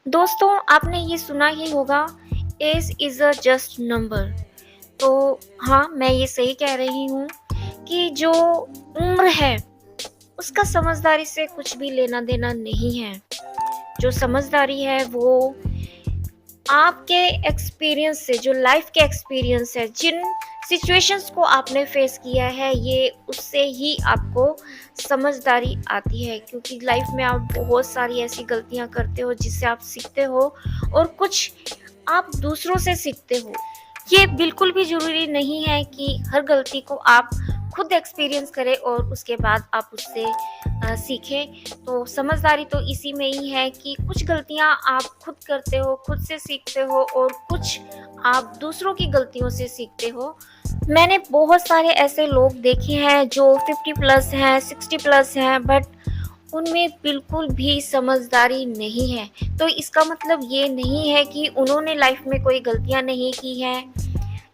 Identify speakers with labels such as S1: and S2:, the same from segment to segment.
S1: दोस्तों, आपने ये सुना ही होगा, age is a just number. तो हाँ, मैं ये सही कह रही हूँ कि जो उम्र है, उसका समझदारी से कुछ भी लेना-देना नहीं है। जो समझदारी है वो आपके एक्सपीरियंस से, जो लाइफ़ के एक्सपीरियंस है, जिन सिचुएशंस को आपने फेस किया है, ये उससे ही आपको समझदारी आती है। क्योंकि लाइफ़ में आप बहुत सारी ऐसी गलतियाँ करते हो जिससे आप सीखते हो और कुछ आप दूसरों से सीखते हो। ये बिल्कुल भी ज़रूरी नहीं है कि हर गलती को आप खुद एक्सपीरियंस करें और उसके बाद आप उससे सीखें। तो समझदारी तो इसी में ही है कि कुछ गलतियाँ आप खुद करते हो, खुद से सीखते हो और कुछ आप दूसरों की गलतियों से सीखते हो। मैंने बहुत सारे ऐसे लोग देखे हैं जो 50 प्लस हैं, 60 प्लस हैं, बट उनमें बिल्कुल भी समझदारी नहीं है। तो इसका मतलब ये नहीं है कि उन्होंने लाइफ में कोई गलतियाँ नहीं की हैं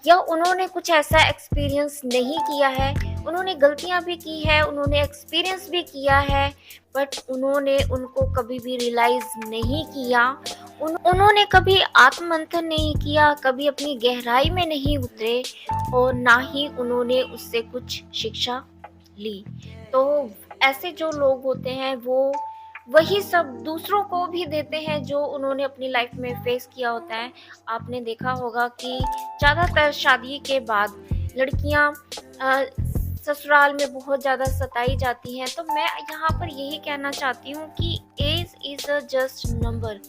S1: या उन्होंने कुछ ऐसा एक्सपीरियंस नहीं किया है। उन्होंने गलतियाँ भी की है, उन्होंने एक्सपीरियंस भी किया है, बट उन्होंने उनको कभी भी रियलाइज़ नहीं किया। उन्होंने कभी आत्ममंथन नहीं किया, कभी अपनी गहराई में नहीं उतरे और ना ही उन्होंने उससे कुछ शिक्षा ली। तो ऐसे जो लोग होते हैं वो वही सब दूसरों को भी देते हैं जो उन्होंने अपनी लाइफ में फेस किया होता है। आपने देखा होगा कि ज़्यादातर शादी के बाद लड़कियां ससुराल में बहुत ज़्यादा सताई जाती हैं। तो मैं यहाँ पर यही कहना चाहती हूँ कि age is a just number.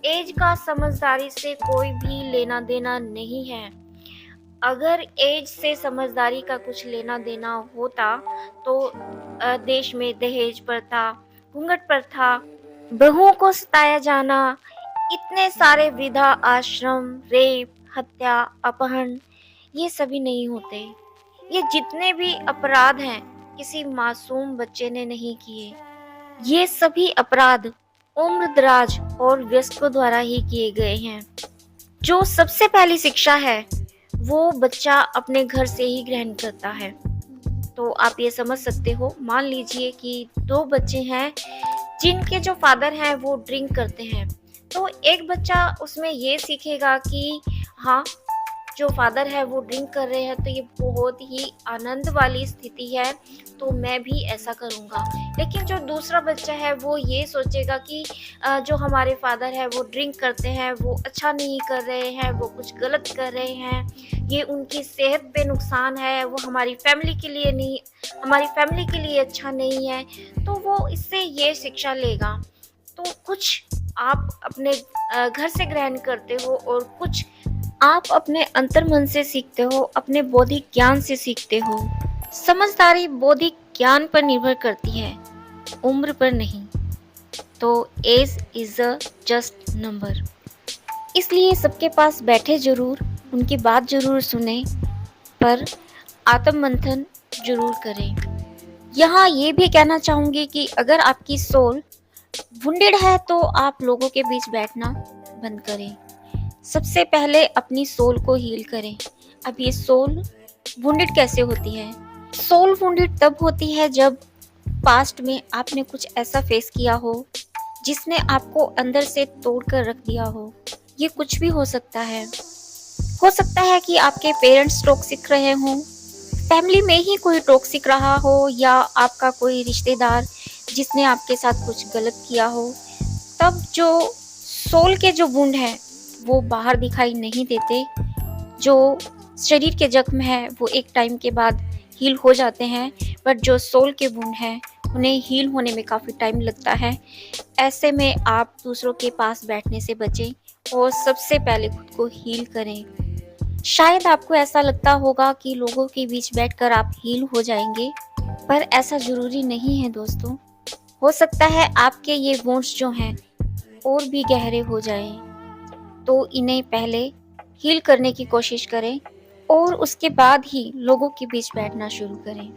S1: Age का समझदारी से कोई भी लेना देना नहीं है। अगर एज से समझदारी का कुछ लेना देना होता तो देश में दहेज प्रथा, घूंघट प्रथा, बहुओं को सताया जाना, इतने सारे वृद्धा आश्रम, रेप, हत्या, अपहरण, ये सभी नहीं होते। ये जितने भी अपराध हैं, किसी मासूम बच्चे ने नहीं किए। ये सभी अपराध उम्रदराज और वयस्कों द्वारा ही किए गए हैं। जो सबसे पहली शिक्षा है, वो बच्चा अपने घर से ही ग्रहण करता है। तो आप ये समझ सकते हो, मान लीजिए कि 2 बच्चे हैं जिनके जो फादर हैं वो ड्रिंक करते हैं। तो एक बच्चा उसमें ये सीखेगा कि हाँ, जो फादर है वो ड्रिंक कर रहे हैं तो ये बहुत ही आनंद वाली स्थिति है, तो मैं भी ऐसा करूँगा। लेकिन जो दूसरा बच्चा है वो ये सोचेगा कि जो हमारे फादर है वो ड्रिंक करते हैं, वो अच्छा नहीं कर रहे हैं, वो कुछ गलत कर रहे हैं, ये उनकी सेहत पे नुकसान है, वो हमारी फैमिली के लिए नहीं, हमारी फैमिली के लिए अच्छा नहीं है। तो वो इससे ये शिक्षा लेगा। तो कुछ आप अपने घर से ग्रहण करते हो और कुछ आप अपने अंतर्मन से सीखते हो, अपने बौद्धिक ज्ञान से सीखते हो। समझदारी बौद्धिक ज्ञान पर निर्भर करती है, उम्र पर नहीं। तो age is a just number. इसलिए सबके पास बैठे ज़रूर, उनकी बात ज़रूर सुने, पर आत्ममंथन ज़रूर करें। यहाँ ये भी कहना चाहूँगी कि अगर आपकी सोल वुंडेड है तो आप लोगों के बीच बैठना बंद करें। सबसे पहले अपनी सोल को हील करें। अब ये सोल वुंडेड कैसे होती है? सोल वुंडेड तब होती है जब पास्ट में आपने कुछ ऐसा फेस किया हो जिसने आपको अंदर से तोड़ कर रख दिया हो। ये कुछ भी हो सकता है। हो सकता है कि आपके पेरेंट्स टॉक्सिक रहे हों, फैमिली में ही कोई टॉक्सिक रहा हो, या आपका कोई रिश्तेदार जिसने आपके साथ कुछ गलत किया हो। तब जो सोल के जो वुंड हैं वो बाहर दिखाई नहीं देते। जो शरीर के जख्म हैं वो एक टाइम के बाद हील हो जाते हैं, बट जो सोल के वुंड हैं उन्हें हील होने में काफ़ी टाइम लगता है। ऐसे में आप दूसरों के पास बैठने से बचें और सबसे पहले खुद को हील करें। शायद आपको ऐसा लगता होगा कि लोगों के बीच बैठकर आप हील हो जाएंगे, पर ऐसा ज़रूरी नहीं है दोस्तों। हो सकता है आपके ये वुंड्स जो हैं और भी गहरे हो जाएं। तो इन्हें पहले हील करने की कोशिश करें और उसके बाद ही लोगों के बीच बैठना शुरू करें।